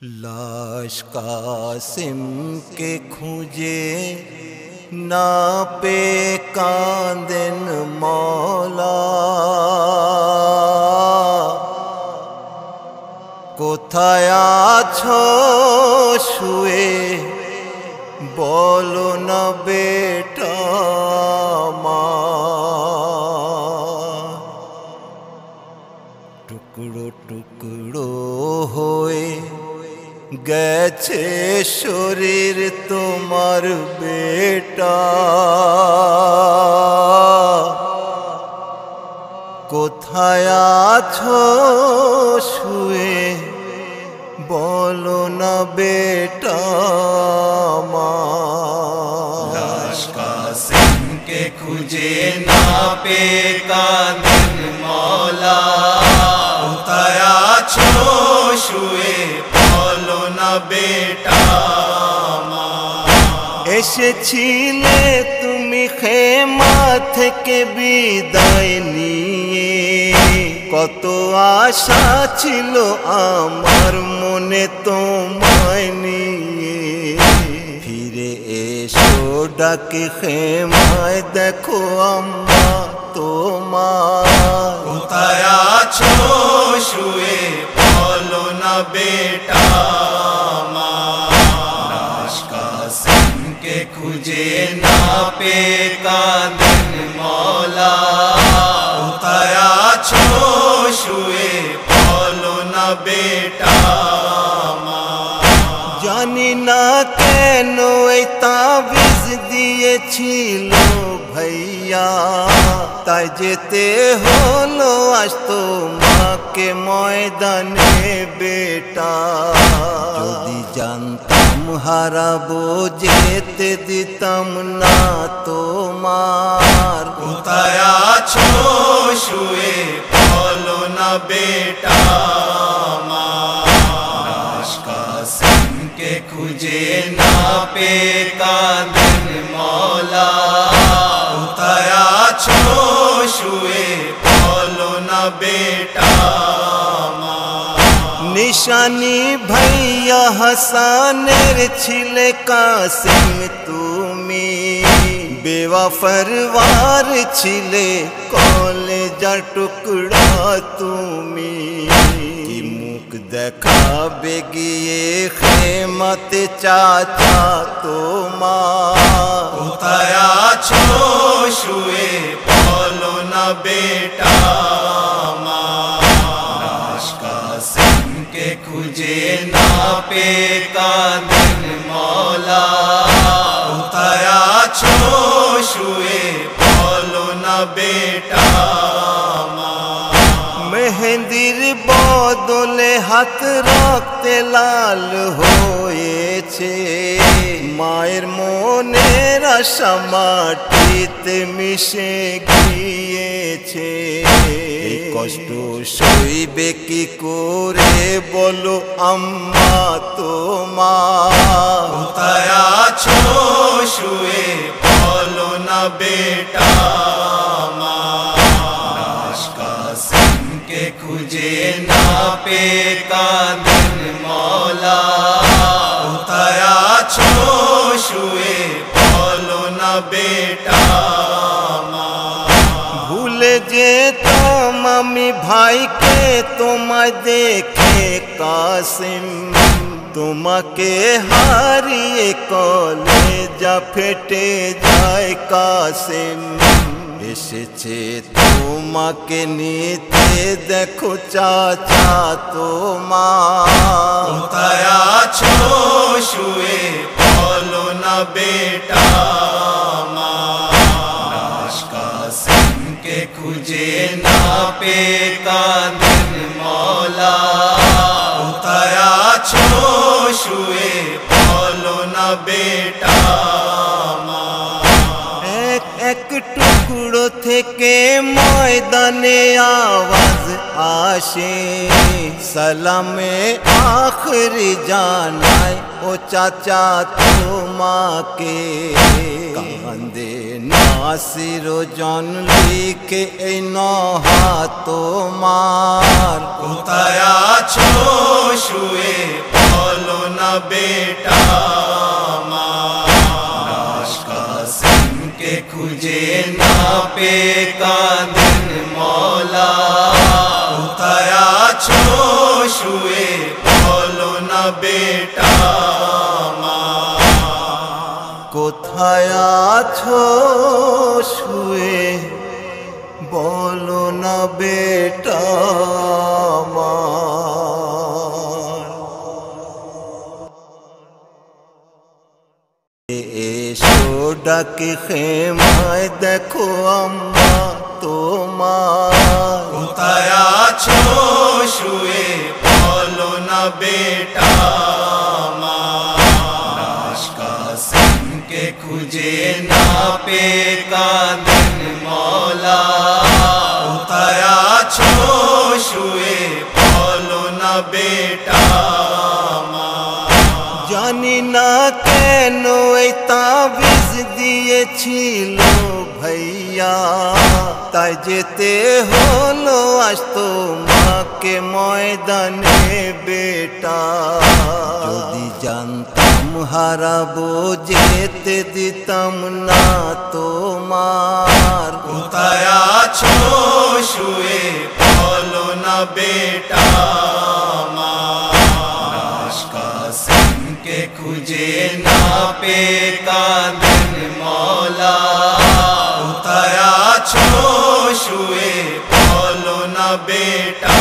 लाश कासिम के खुजे ना पे कांदेन मौला कोथाय आछो शुए बोलो ना बेटा टुकड़ो टुकड़ो होए গেছে শরীর তোমার বেটা কোথায় আছো শুয়ে বলো না বেটা লাশ কাসিমকে খুঁজে না পে কাঁদেন মওলা কোথায় আছো শুয়ে বলো না বেটা এসেছিলে তুমি খেমা থেকে বিদায় নিয়ে কত আশা ছিল আমার মনে তোমায় নিয়ে ফিরে এসো ডাকে খেমায় দেখো আম্মা তোমার কোথায় আছো শুয়ে বলো না বেটা লাশ কাসিমকে খুঁজে না পে কাঁদেন মওলা কোথায় আছো শুয়ে বলো না বেটা জানি না কেন এই তাবিজ দিয়েছিল ভাইয়া তাই যেতে হলো আজ তোমাকে ময়দানে বেটা যদি জানতাম হারাবো যেতে দিতাম না তোমার কোথায় আছো শুয়ে বলো না বেটা লাশ কাসিমকে খুঁজে না পে কাঁদেন মওলা কোথায় আছো শুয়ে বলো না বেটা নিশানি ভাইয়া হাসানের ছিলে কাসিম তুমি বেওয়াফার ছিলে কলেজার টুকরা তুমি কি মুখ দেখাবে গিয়ে খেমাতে চাচা তোমার কোথায় আছো শুয়ে বলো না বেটা লাশ কাসিমকে খুঁজে না পে কাঁদেন মওলা কোথায় আছো শুয়ে বলো না বেটা মেহেন্দির বদলে হাত রাখতে লাল হয়েছে মায়ের মনের আশা মাটিতে মিশে গিয়েছে এই কষ্ট সইবে কি করে বলো আম্মা তোমার কোথায় আছো শুয়ে বলো না বেটা লাশ কাসিমকে খুঁজে না পে কাঁদেন মওলা কোথায় আছো শুয়ে বলো না বেটা ভুলে যেতাম আমি ভাইকে তোমায় দেখে কাসিম তোমাকে হারিয়ে কলেজা ফেটে যায় কাসিম এসেছে তোমাকে নিতে দেখো চাচা তোমার কোথায় আছো শুয়ে বলো না বেটা লাশ কাসিমকে খুঁজে না পে কাঁদেন মওলা কোথায় আছো শুয়ে বলো না বেটা এক এক টুকরো থেকে ময়দানে আওয়াজ আসে সালামে আখরি জানায় ও চাচা তোমাকে কান্দে নাসির জন লিখে এই নহা তোমার কোথায় আছো শুয়ে বলো बेटा लाश कासिम के खुजे ना पे कादिन मौला उताया छो शुए बोलो ना बेटा কোথায় আছো শুয়ে বলো না বেটা আমার। এসো ডাকে খেমায় দেখো আম্মা তোমার কোথায় আছো শুয়ে বলো না বেটা के खुजे ना पे कादिन मौला उताया छो शुए बोलो ना बेटा জানি না কেন এই তাবিজ দিয়েছিল ভাইয়া তাই যেতে হলো আজ তোমাকে ময়দানে বেটা। যদি জানতাম হারাবো যেতে দিতাম না তোমার কোথায় আছো শুয়ে বলো না বেটা লাশ কাসিম के खुजे ना पे कादिन मौला उताया छो शुए बोलो ना बेटा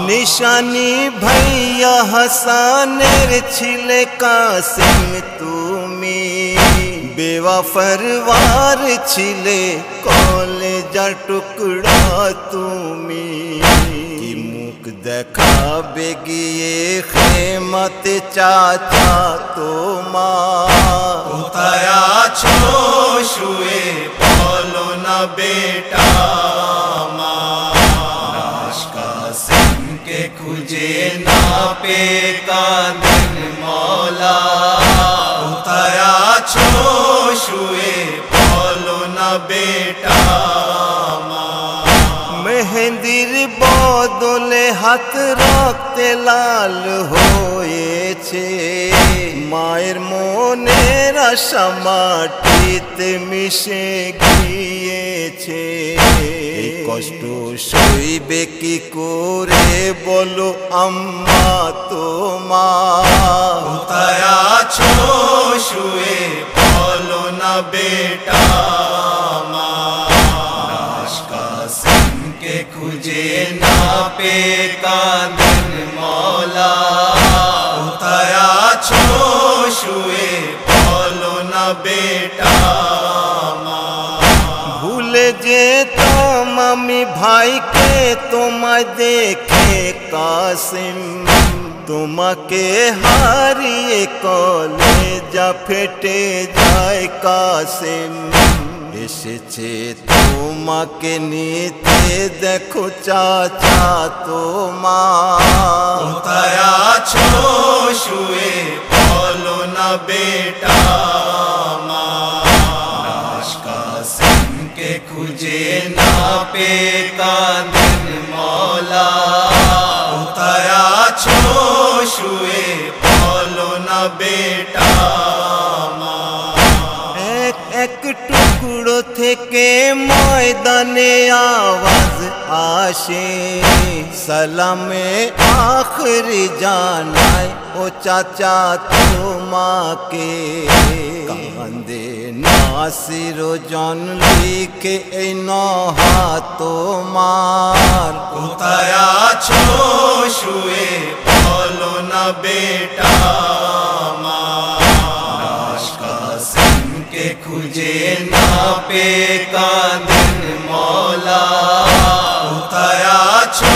নিশানি ভাইয়া হাসানের ছিলে কাসিম তুমি বেওয়াফার ছিলে কলেজার টুকরা তুমি মুখ দেখাবে গিয়ে খেমাতে চাচা তোমার কোথায় আছো শুয়ে বলো না বেটা লাশ কাসিম के खुजे ना पे कादिन मौला उताया छो शुए बोलो ना बेटा মেহেন্দির বদলে হাত রক্তে লাল হয়েছে মায়ের মনের আশা মাটিতে মিশে গিয়েছে। এই কষ্ট সইবে কি করে বলো আম্মা তোমার কোথায় আছো শুয়ে বলো না বেটা লাশ কাসিম के खुजे ना पे कादिन मौला उताया छो शुए बोलो ना बेटा ভুলে যেতাম আমি ভাইকে তোমায় দেখে কাসিম তোমাকে হারিয়ে কলেজা ফেটে যায় কাসিম এসেছে তোমাকে নিতে দেখো চাচা তোমার কোথায় আছো শুয়ে বলো না বেটা লাশ কাসিম के खुजे ना पे कादिन मौला उताया छो शुए बोलो ना बेटा এক টুকরো থেকে ময়দানে আওয়াজ আসে সালামে আখরি জানায় ও চাচা তোমাকে কান্দে নাসির জন লিখে এই নহা তোমার কোথায় আছো শুয়ে বলো না বেটা লাশ কাসিম के खुजे ना पे कादिन मौला उताया छो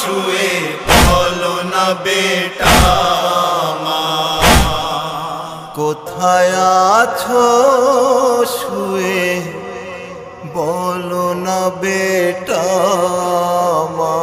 शुए बोलो ना बेटा কোথায় আছো শুয়ে বলো না বেটা মা।